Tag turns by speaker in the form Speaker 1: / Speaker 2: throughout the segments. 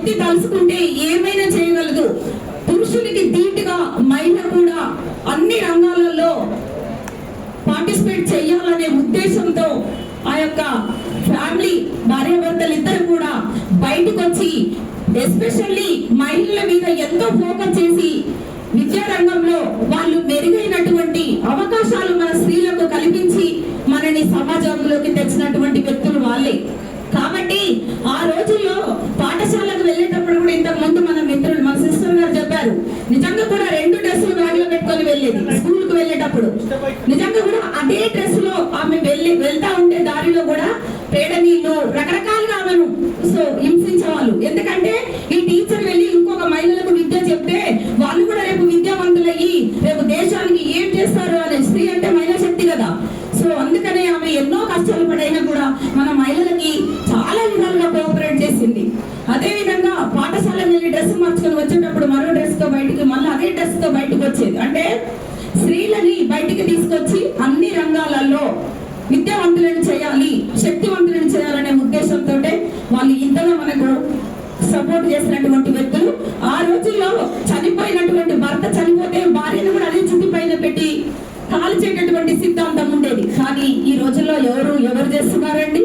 Speaker 1: శక్తి తలుసుకుంటే ఏమైనా చేయగలదు. పురుషులకి ధీటుగా మహిళ కూడా అన్ని రంగాలలో పార్టిసిపేట్ చేయాలనే ఉద్దేశంతో ఆ యొక్క ఫ్యామిలీ భార్యాభర్తలు ఇద్దరు కూడా బయటకు వచ్చి ఎస్పెషల్లీ మహిళల మీద ఎంతో ఫోకస్ చేసి విద్యారంగంలో వాళ్ళు మెరుగైనటువంటి అవకాశాలు మన స్త్రీలకు కల్పించి మనని సమాజంలోకి తెచ్చినటువంటి వ్యక్తులు వాళ్ళే. కాబట్టి ఆ రోజుల్లో పాఠశాలకు వెళ్ళేటప్పుడు కూడా ఇంతకు ముందు మన మిత్రులు మన సిస్టర్ గారు చెప్పారు, నిజంగా కూడా 2 డ్రెస్సులు బ్యాగ్లో పెట్టుకొని వెళ్ళేది స్కూల్ కు వెళ్ళేటప్పుడు. నిజంగా కూడా అదే డ్రెస్ లో ఆమె వెళ్తా ఉంటే దారిలో కూడా పేడ నీళ్లు రకరకాలుగా ఆమెను హింసించేవాళ్ళు. ఎందుకంటే ఈ టీచర్ వెళ్ళి ఇంకొక మహిళలకు విద్య చెప్తే వాళ్ళు కూడా రేపు విద్యావంతులయ్యి రేపు దేశానికి ఏం చేస్తారు అనే, స్త్రీ అంటే మహిళా శక్తి కదా. సో అందుకనే ఆమె ఎన్నో కష్టాలు పడైనా కూడా మన మహిళలకి చాలా విధాలుగా కోఆపరేట్ చేసింది. అదే విధంగా పాఠశాలకు వెళ్ళి డ్రెస్ మార్చుకొని వచ్చేటప్పుడు మరో డ్రెస్ తో బయటికి, మళ్ళీ అదే డ్రెస్ తో బయటకు వచ్చేది. అంటే స్త్రీలని బయటికి తీసుకొచ్చి అన్ని రంగాలలో విద్యావంతులను చేయాలి, శక్తివంతులను చేయాలనే ఉద్దేశంతో వాళ్ళు ఇంతగా మనకు సపోర్ట్ చేసినటువంటి వ్యక్తులు. ఆ రోజుల్లో చనిపోయినటువంటి భర్త చనిపోతే భార్యను కూడా అదే చుట్టు పైన పెట్టి కాల్చేటటువంటి సిద్ధాంతం ఉండేది. కానీ ఈ రోజుల్లో ఎవరు చేస్తున్నారండి?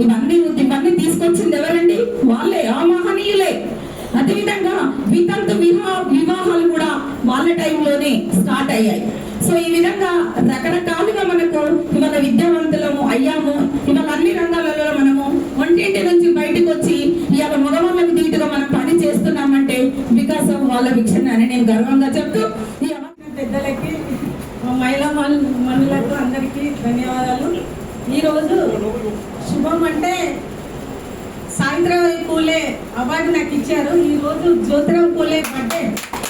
Speaker 1: ఇవన్నీ తీసుకొచ్చింది ఎవరండి? వాళ్ళే, ఆ మహనీయులే. అదేవిధంగా వితంతు వివాహాలు కూడా వాళ్ళ టైంలోనే స్టార్ట్ అయ్యాయి. సో ఈ విధంగా రకరకాలుగా మనకు ఇవాళ విద్యావంతులము అయ్యాము. ఇవాళ అన్ని రంగాలలో మనము వంటింటి నుంచి బయటకు వచ్చి ఇవాళ మగవాళ్ళకు ధీటుగా మనం పని చేస్తున్నామంటే బికాస్ ఆఫ్ వాళ్ళ విక్షణ అని నేను గర్వంగా చెప్తూ, ఈ
Speaker 2: పెద్దలకి మహిళా మనులకు అందరికీ ధన్యవాదాలు. ఈరోజు శుభం అంటే సావిత్రిబాయి పూలే అవార్డు నాకు ఇచ్చారు. ఈరోజు జ్యోతిరావు పూలే బర్త్డే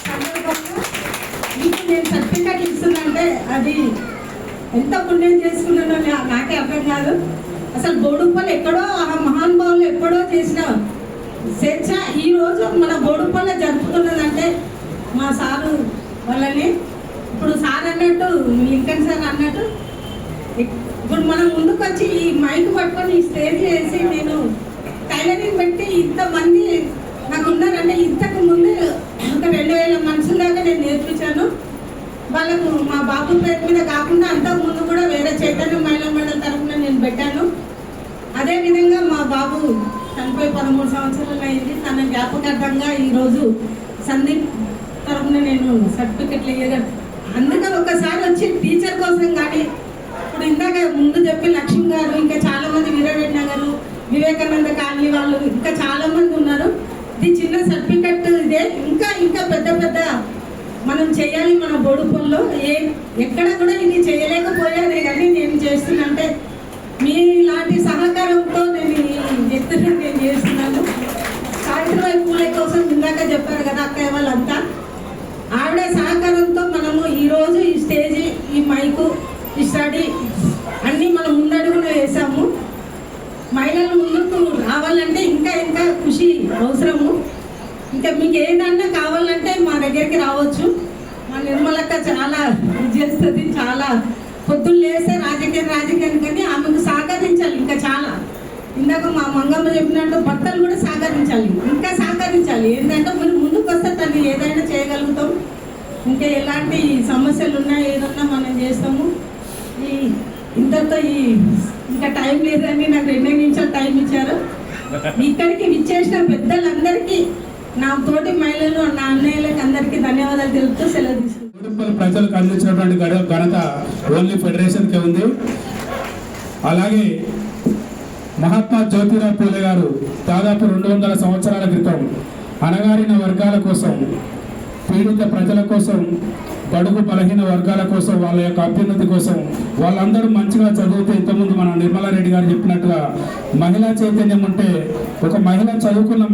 Speaker 2: సందర్భంగా మీకు నేను సర్టిఫికెట్ ఇస్తుందంటే అది ఎంత పుణ్యం చేసుకున్నానో నాకే అర్థం కాదు. అసలు బోడుప్పలు ఎక్కడో ఆ మహానుభావులు ఎక్కడో చేసిన స్వేచ్ఛ ఈరోజు మన బోడుప్పల్లో జరుపుతున్నదంటే మా సారు వాళ్ళని. ఇప్పుడు సార్ అన్నట్టు, లింకన్ సార్ అన్నట్టు, ఇప్పుడు మనం ముందుకు వచ్చి ఈ మైక్ పట్టుకొని ఈ స్టేజ్ వేసి నేను టైలరింగ్ పెట్టి ఇంతమంది నాకు ఉన్నారంటే ఇంతకు ముందు ఒక 2000 మనుషుల దాకా నేను నేర్పించాను వాళ్ళకు. మా బాబు పేరు మీద కాకుండా అంతకు ముందు కూడా వేరే చైతన్య మహిళా మండలి తరఫున నేను పెట్టాను. అదేవిధంగా మా బాబు చనిపోయి 13 సంవత్సరాలు అయింది. తన జ్ఞాపకార్థంగా ఈరోజు సందీప్ తరఫున నేను సర్టిఫికెట్లు ఇవ్వగలను. అందుకని ఒకసారి వచ్చి టీచర్ కోసం కానీ, ఇప్పుడు ఇందాక ముందు చెప్పి లక్ష్మి గారు, ఇంకా చాలామంది వీరవేడ్ నగర్, వివేకానంద కాలనీ వాళ్ళు ఇంకా చాలామంది ఉన్నారు. ఇది చిన్న సర్టిఫికెట్. ఇదే ఇంకా పెద్ద మనం చేయాలి మన బోడుపల్లో. ఎక్కడ కూడా ఇది చేయలేకపోయానే కానీ నేను చేస్తున్నంటే మీ లాంటి సహకారంతో నేను ఎత్తున నేను చేస్తున్నాను. సావిత్రిబాయి పూలే కోసం ఇందాక చెప్పారు కదా అక్కయ్య వాళ్ళంతా, ఆవిడ సహకారంతో మనము ఈరోజు ఈ స్టేజీ, ఈ మైకు, ఈ స్టడీ అన్నీ మనం ముందడుగున వేసాము. మహిళలు ముందుకు రావాలంటే ఇంకా కృషి అవసరము. ఇంకా మీకు ఏదన్నా కావాలంటే మా దగ్గరికి రావచ్చు. మా నిర్మలక్క చాలా చేస్తుంది, చాలా పొద్దున్న లేస్తే రాజకీయం కానీ ఆమెకు సహకరించాలి ఇంకా చాలా. ఇందాక మా మంగమ్మ చెప్పినట్టు భర్తలు కూడా సహకరించాలి, ఇంకా సహకరించాలి. ఏంటంటే మీరు ముందుకు వస్తే తను ఏదైనా చేయగలుగుతాం. ఇంకా ఎలాంటి సమస్యలు ఉన్నా ఏదన్నా మనం చేస్తాము. ఇంతతో ఇంకా టైం లేదని నాకు 2 నిమిషాలు టైం ఇచ్చారు. ఇక్కడికి విచ్చేసిన పెద్దలందరికీ, నా తోటి మహిళలు, నా అన్నయ్యలకు అందరికీ ధన్యవాదాలు తెలుపుతూ సెలవు తీసుకుంటాను.
Speaker 3: ప్రజలకు అందించినటువంటి ఘనత ఓన్లీ ఫెడరేషన్కే ఉంది. అలాగే మహాత్మా జ్యోతిరావు పూలే గారు దాదాపు 200 సంవత్సరాల క్రితం అణగారిన వర్గాల కోసం, పీడిత ప్రజల కోసం, బడుగు బలహీన వర్గాల కోసం, వాళ్ళ యొక్క అభ్యున్నతి కోసం వాళ్ళందరూ మంచిగా చదివితే, ఇంతకుముందు మన నిర్మలారెడ్డి గారు చెప్పినట్టుగా మహిళా చైతన్యం ఉంటే, ఒక మహిళ చదువుకున్న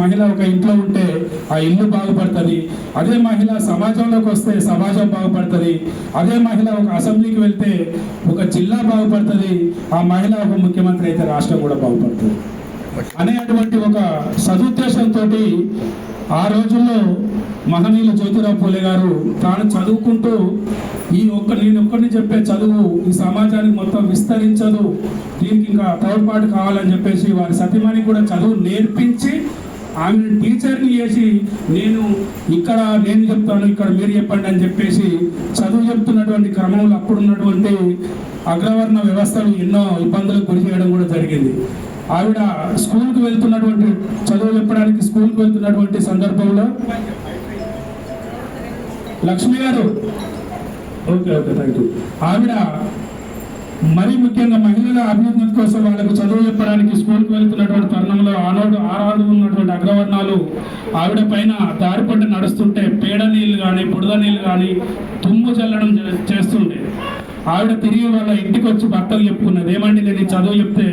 Speaker 3: మహిళ ఒక ఇంట్లో ఉంటే ఆ ఇల్లు బాగుపడుతుంది. అదే మహిళ సమాజంలోకి వస్తే సమాజం బాగుపడుతుంది. అదే మహిళ ఒక అసెంబ్లీకి వెళ్తే ఒక జిల్లా బాగుపడుతుంది. ఆ మహిళ ఒక ముఖ్యమంత్రి అయితే రాష్ట్రం కూడా బాగుపడుతుంది అనేటువంటి ఒక సదుద్దేశంతో ఆ రోజుల్లో మహనీయులు జ్యోతిరావు పూలే గారు తాను చదువుకుంటూ నేను ఒక్కరిని చెప్పే చదువు ఈ సమాజానికి మొత్తం విస్తరించదు, దీనికి ఇంకా తోడ్పాటు కావాలని చెప్పేసి వారి సతీమణి కూడా చదువు నేర్పించి ఆమె టీచర్ని చేసి నేను చెప్తాను ఇక్కడ మీరు చెప్పండి అని చెప్పేసి చదువు చెప్తున్నటువంటి క్రమంలో అప్పుడున్నటువంటి అగ్రవర్ణ వ్యవస్థలు ఎన్నో ఇబ్బందులకు గురి చేయడం కూడా జరిగింది. ఆవిడ స్కూల్కి వెళ్తున్నటువంటి చదువు చెప్పడానికి స్కూల్కి వెళ్తున్నటువంటి సందర్భంలో లక్ష్మి గారు ఓకే థ్యాంక్ యూ. ఆవిడ మరీ ముఖ్యంగా మహిళల అభ్యున్నతి కోసం వాళ్ళకు చదువు చెప్పడానికి స్కూల్కి వెళ్తున్నటువంటి తరుణంలో ఆనాడు ఉన్నటువంటి అగ్రవర్ణాలు ఆవిడ పైన దారి పంట నడుస్తుంటే పేడ నీళ్ళు కానీ బురద నీళ్ళు కానీ తుమ్ము చల్లడం చేస్తుండే. ఆవిడ తిరిగి వాళ్ళ ఇంటికి వచ్చి భర్తకు చెప్పుకున్నది, ఏమంటే నేను ఈ చదువు చెప్తే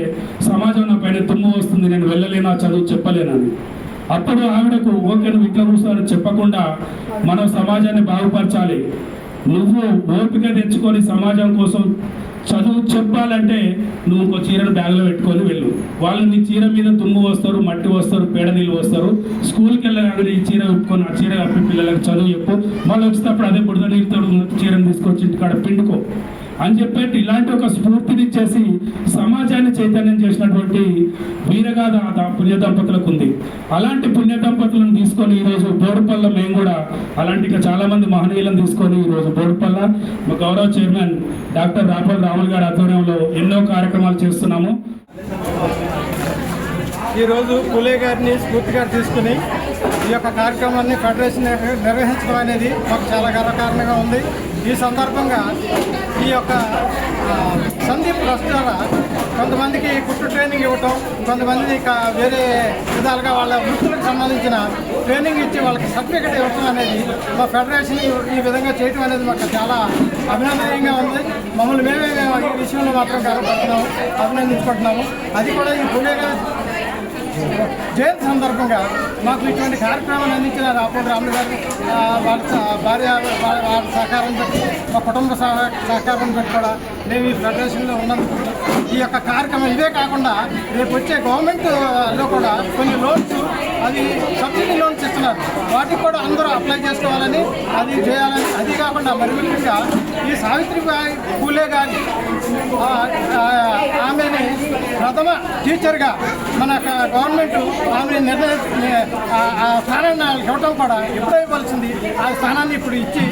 Speaker 3: సమాజం నా పైన తుమ్ము వస్తుంది, నేను వెళ్ళలేను, ఆ చదువు చెప్పలేనని. అప్పుడు ఆవిడకు ఓకే నువ్వు ఇట్లా కూర్చోని చెప్పకుండా మనం సమాజాన్ని బాగుపరచాలి, నువ్వు ఓపిక తెచ్చుకొని సమాజం కోసం చదువు చెప్పాలంటే నువ్వు ఒక చీరను బ్యాగ్లో పెట్టుకొని వెళ్ళు. వాళ్ళు నీ చీర మీద తుమ్ము వస్తారు, మట్టి వస్తారు, పేడ నీళ్ళు వస్తారు. స్కూల్కి వెళ్ళగానే ఈ చీర పెట్టుకొని ఆ చీర కప్పి పిల్లలకు చదువు చెప్పు, వాళ్ళు వచ్చేటప్పుడు అదే బురద నీళ్ళతో చీరను తీసుకొచ్చి ఇంటికాడ పిండుకో అని చెప్పేసి ఇలాంటి ఒక స్ఫూర్తినిచ్చేసి సమాజాన్ని చైతన్యం చేసినటువంటి వీరగాథ పుణ్య దంపతులకు ఉంది. అలాంటి పుణ్య దంపతులను తీసుకొని ఈరోజు బోడుపల్ల మేము కూడా అలాంటి చాలా మంది మహనీయులను తీసుకొని ఈరోజు బోడుపల్ల మా గౌరవ చైర్మన్ డాక్టర్ రాపల్ రాములు గారి ఆధ్వర్యంలో ఎన్నో కార్యక్రమాలు చేస్తున్నాము.
Speaker 4: ఈరోజు పూలే గారిని స్ఫూర్తిగా తీసుకుని ఈ యొక్క కార్యక్రమాన్ని ఫెడరేషన్ నిర్వహించడం అనేది మాకు చాలా గర్వకారణంగా ఉంది. ఈ సందర్భంగా ఈ యొక్క సందీప్ ట్రస్ట్ ద్వారా కొంతమందికి కుట్టు ట్రైనింగ్ ఇవ్వటం, కొంతమంది వేరే విధాలుగా వాళ్ళ వృత్తులకు సంబంధించిన ట్రైనింగ్ ఇచ్చి వాళ్ళకి సర్టిఫికెట్ ఇవ్వటం అనేది మా ఫెడరేషన్ ఈ విధంగా చేయటం అనేది మాకు చాలా అభినందనీయంగా ఉంది. మమ్మల్ని మేమే ఈ విషయంలో మాత్రం గర్వపడుతున్నాము, అభినందించుకుంటున్నాము. అది కూడా ఈ పూలే గారి జయంతి సందర్భంగా మాకు ఇటువంటి కార్యక్రమాన్ని అందించిన రాపూడి రాములు గారు వాళ్ళ భార్య వాళ్ళ సహకారం పెట్టి మా కుటుంబ సహకారం పెట్టి కూడా మేము ఈ ఫెడరేషన్లో ఉన్నందుకు ఈ యొక్క కార్యక్రమం ఇదే కాకుండా రేపు వచ్చే గవర్నమెంట్లో కూడా కొన్ని లోన్స్ అది సబ్సిడీ లోన్స్ ఇస్తున్నారు, వాటికి కూడా అందరూ అప్లై చేసుకోవాలని అది చేయాలని. అది కాకుండా మరి ముఖ్యంగా ఈ సావిత్రిబాయి పూలే గారి ఆమెని ప్రథమ టీచర్గా మన గవర్నమెంట్ ఆమె ఆ స్థానాన్ని ఇవ్వటం కూడా ఎప్పుడో ఇవ్వాల్సింది, ఆ స్థానాన్ని ఇప్పుడు ఇచ్చి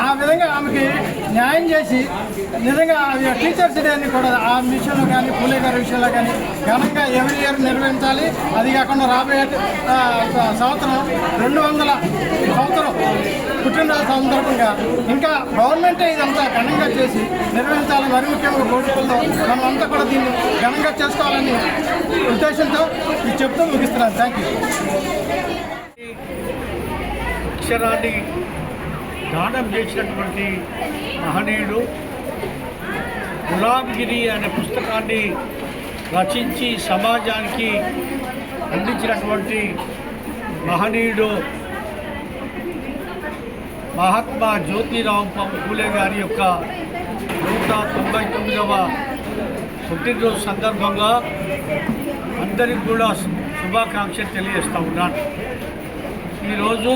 Speaker 4: ఆ విధంగా ఆమెకి న్యాయం చేసి నిజంగా టీచర్స్ డే అని కూడా ఆ విషయంలో కానీ పూలే గారి విషయంలో కానీ ఘనంగా ఎవ్రీ ఇయర్ నిర్వహించాలి. అది కాకుండా రాబోయే సంవత్సరం 200 సంవత్సరం పుట్టినరోజు సందర్భంగా ఇంకా గవర్నమెంటే ఇదంతా ఘనంగా చేసి నిర్వహించాలని, మరి ముఖ్యంగా కోడిపల్లిలో మనం అంతా కూడా దీన్ని ఘనంగా చేసుకోవాలని ఉద్దేశంతో ఇది చెప్తూ ముగిస్తున్నాను. Thank you.
Speaker 5: అక్షరాన్ని దానం చేసినటువంటి మహనీయుడు గులాంగిరి అనే పుస్తకాన్ని రచించి సమాజానికి అందించినటువంటి మహనీయుడు మహాత్మా జ్యోతిరావు పూలే గారి యొక్క 199వ పుట్టినరోజు సందర్భంగా అందరికి కూడా శుభాకాంక్షలు తెలియజేస్తూ ఉన్నాను. ఈరోజు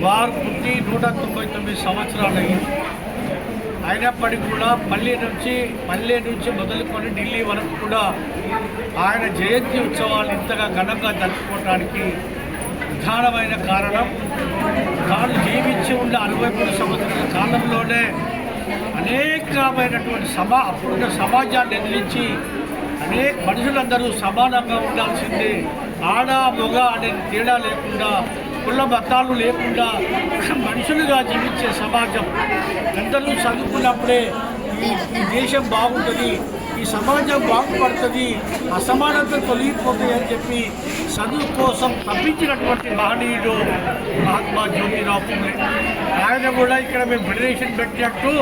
Speaker 5: వారు పుట్టి 199 సంవత్సరాలు అయింది. అయినప్పటికీ కూడా పల్లె నుంచి మొదలుకొని ఢిల్లీ వరకు కూడా ఆయన జయంతి ఉత్సవాలు ఇంతగా ఘనంగా జరుపుకోవడానికి ప్రధానమైన కారణం తాను జీవించి ఉన్న 63 సంవత్సరాల కాలంలోనే అనేకమైనటువంటి అప్పుడున్న సమాజాన్ని ఎదిరించి అనేక మనుషులందరూ సమానంగా ఉండాల్సిందే, ఆడ మొగ అనే తేడా లేకుండా కుల మతాలు లేకుండా మనుషులుగా జీవించే సమాజం, అందరూ చదువుకున్నప్పుడే ఈ దేశం బాగుంటుంది, ఈ సమాజం బాగుపడుతుంది, అసమానతలు తొలగిపోతాయి అని చెప్పి చదువు కోసం తప్పించినటువంటి మహనీయుడు మహాత్మా జ్యోతిరావు పూలే. ఆయన కూడా ఇక్కడ మేము ఫెడరేషన్ పెట్టినట్టు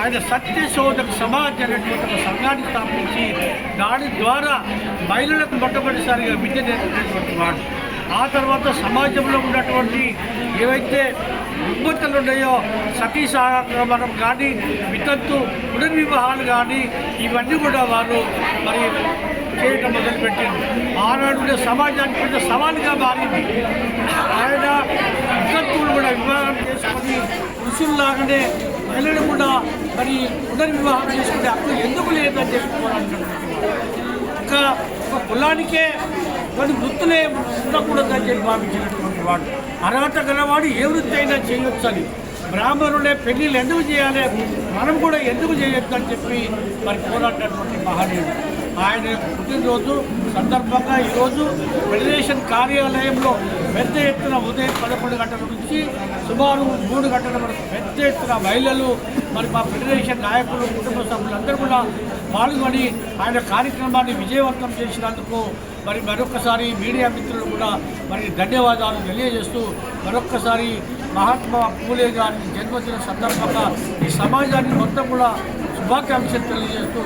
Speaker 5: ఆయన సత్యశోధక సమాజ్ అనేటువంటి ఒక సంఘాన్ని స్థాపించి దాని ద్వారా మహిళలకు మొట్టమొదటిసారిగా విద్య నేర్పినటువంటి వాడు. ఆ తర్వాత సమాజంలో ఉన్నటువంటి ఏవైతే రుగ్మతలు ఉన్నాయో సతీ సహగమనం కానీ వితంతు పునర్వివాహాలు కానీ ఇవన్నీ కూడా వాళ్ళు మరి చేయటం మొదలుపెట్టింది. ఆనాడు సమాజానికి కొంచెం సవాలుగా మారింది. ఆయన వితంతువులు కూడా వివాహం చేసుకొని పురుషుల్లాగానే మహిళలు కూడా మరి పునర్వివాహం చేసుకునే హక్కు ఎందుకు లేదని చెప్పుకోవాలనుకుంటున్నాను. ఒక కులానికే కొన్ని వృత్తులే ఉండకూడదని చెప్పి భావించినటువంటి వాడు. అర్హత గలవాడు ఏ వృత్తి అయినా చేయొచ్చని, బ్రాహ్మణులే పెళ్ళిళ్ళు ఎందుకు చేయాలి, మనం కూడా ఎందుకు చేయొచ్చు అని చెప్పి మరి పోరాడినటువంటి మహనీయుడు. ఆయన యొక్క పుట్టినరోజు సందర్భంగా ఈరోజు ఫెడరేషన్ కార్యాలయంలో పెద్ద ఎత్తున ఉదయం 11 గంటల నుంచి సుమారు 3 గంటల వరకు పెద్ద ఎత్తున మహిళలు మరి మా ఫెడరేషన్ నాయకులు కుటుంబ సభ్యులందరూ కూడా పాల్గొని ఆయన కార్యక్రమాన్ని విజయవంతం చేసినందుకు మరి మరొకసారి మీడియా మిత్రులు కూడా మరి ధన్యవాదాలు తెలియజేస్తూ మరొక్కసారి మహాత్మా పూలే గారి జన్మదిన సందర్భంగా ఈ సమాజాన్ని మొత్తం కూడా శుభాకాంక్షలు తెలియజేస్తూ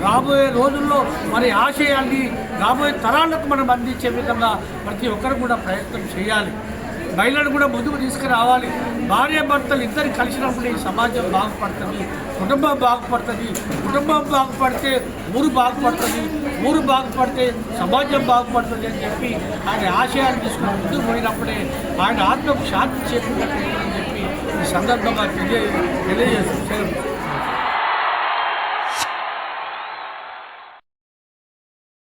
Speaker 5: రాబోయే రోజుల్లో మరి ఆశయాన్ని రాబోయే తరాలకు మనం అందించే విధంగా ప్రతి ఒక్కరు కూడా ప్రయత్నం చేయాలి. మహిళలు కూడా ముందుకు తీసుకురావాలి. భార్యాభర్తలు ఇద్దరు కలిసినప్పుడు ఈ సమాజం బాగుపడుతుంది, కుటుంబం బాగుపడుతుంది, కుటుంబం బాగుపడితే ఊరు బాగుపడుతుంది, ఊరు బాగుపడితే సమాజం బాగుపడుతుంది అని చెప్పి ఆయన ఆశయాలు తీసుకుని ముందుకు పోయినప్పుడే ఆయన ఆత్మకు శాంతి చేకూరుతుందని చెప్పి ఈ సందర్భంగా తెలియజేస్తూ